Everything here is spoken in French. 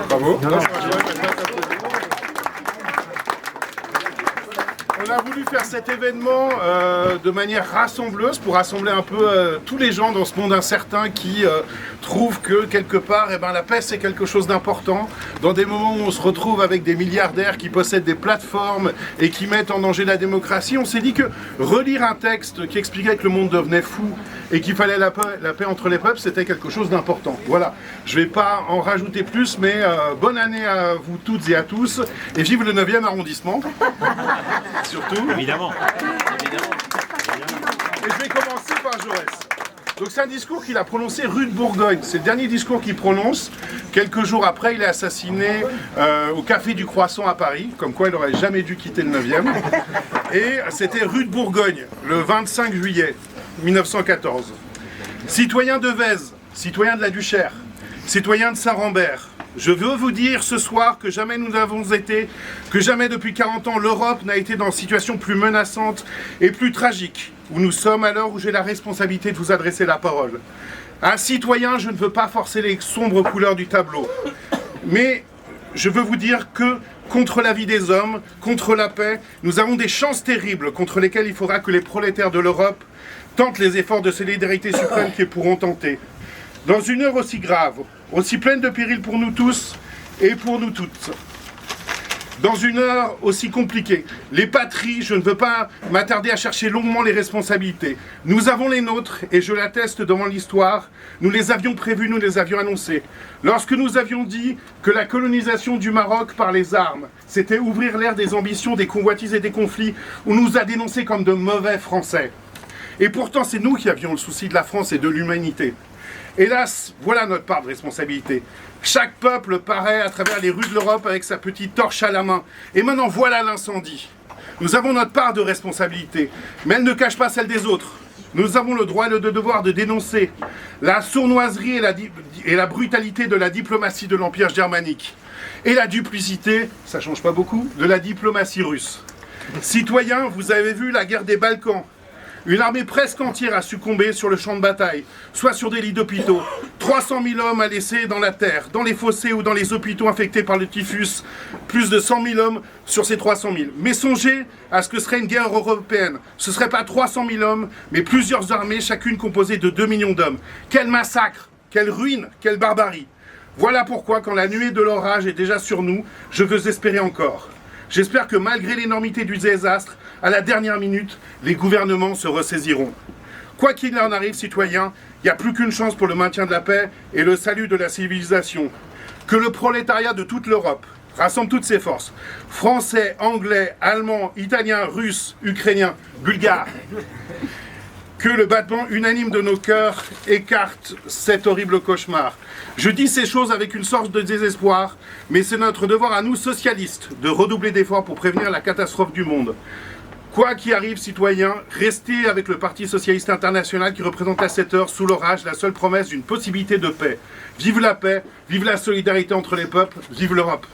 Bravo. On a voulu faire cet événement de manière rassembleuse pour rassembler un peu tous les gens dans ce monde incertain qui trouvent que quelque part la paix c'est quelque chose d'important. Dans des moments où on se retrouve avec des milliardaires qui possèdent des plateformes et qui mettent en danger la démocratie, on s'est dit que relire un texte qui expliquait que le monde devenait fou et qu'il fallait la paix entre les peuples, c'était quelque chose d'important. Voilà, je ne vais pas en rajouter plus, mais bonne année à vous toutes et à tous, et vive le 9e arrondissement. Surtout. Évidemment. Et je vais commencer par Jaurès. Donc c'est un discours qu'il a prononcé rue de Bourgogne. C'est le dernier discours qu'il prononce. Quelques jours après, il est assassiné au Café du Croissant à Paris, comme quoi il n'aurait jamais dû quitter le 9e. Et c'était rue de Bourgogne, le 25 juillet 1914. Citoyens de Vèze, citoyens de la Duchère, citoyens de Saint-Rambert, je veux vous dire ce soir que jamais nous n'avons été, que jamais depuis 40 ans l'Europe n'a été dans une situation plus menaçante et plus tragique, où nous sommes à l'heure où j'ai la responsabilité de vous adresser la parole. Un citoyen, je ne veux pas forcer les sombres couleurs du tableau, mais je veux vous dire que contre la vie des hommes, contre la paix, nous avons des chances terribles contre lesquelles il faudra que les prolétaires de l'Europe tentent les efforts de solidarité suprême qu'ils pourront tenter. Dans une heure aussi grave, aussi pleine de périls pour nous tous et pour nous toutes, dans une heure aussi compliquée, les patries, je ne veux pas m'attarder à chercher longuement les responsabilités. Nous avons les nôtres, et je l'atteste devant l'histoire, nous les avions prévus, nous les avions annoncés. Lorsque nous avions dit que la colonisation du Maroc par les armes, c'était ouvrir l'ère des ambitions, des convoitises et des conflits, on nous a dénoncés comme de mauvais Français. Et pourtant, c'est nous qui avions le souci de la France et de l'humanité. Hélas, voilà notre part de responsabilité. Chaque peuple paraît à travers les rues de l'Europe avec sa petite torche à la main. Et maintenant, voilà l'incendie. Nous avons notre part de responsabilité, mais elle ne cache pas celle des autres. Nous avons le droit et le devoir de dénoncer la sournoiserie et la brutalité de la diplomatie de l'Empire germanique. Et la duplicité, ça change pas beaucoup, de la diplomatie russe. Citoyens, vous avez vu la guerre des Balkans. Une armée presque entière a succombé sur le champ de bataille, soit sur des lits d'hôpitaux. 300 000 hommes à laisser dans la terre, dans les fossés ou dans les hôpitaux infectés par le typhus. Plus de 100 000 hommes sur ces 300 000. Mais songez à ce que serait une guerre européenne. Ce ne serait pas 300 000 hommes, mais plusieurs armées, chacune composée de 2 millions d'hommes. Quel massacre, quelle ruine, quelle barbarie. Voilà pourquoi, quand la nuée de l'orage est déjà sur nous, je veux espérer encore. J'espère que malgré l'énormité du désastre, à la dernière minute, les gouvernements se ressaisiront. Quoi qu'il en arrive, citoyens, il n'y a plus qu'une chance pour le maintien de la paix et le salut de la civilisation. Que le prolétariat de toute l'Europe rassemble toutes ses forces. Français, Anglais, Allemands, Italiens, Russes, Ukrainiens, Bulgares. Que le battement unanime de nos cœurs écarte cet horrible cauchemar. Je dis ces choses avec une sorte de désespoir, mais c'est notre devoir à nous, socialistes, de redoubler d'efforts pour prévenir la catastrophe du monde. Quoi qu'il arrive, citoyens, restez avec le Parti Socialiste International qui représente à cette heure, sous l'orage, la seule promesse d'une possibilité de paix. Vive la paix, vive la solidarité entre les peuples, vive l'Europe.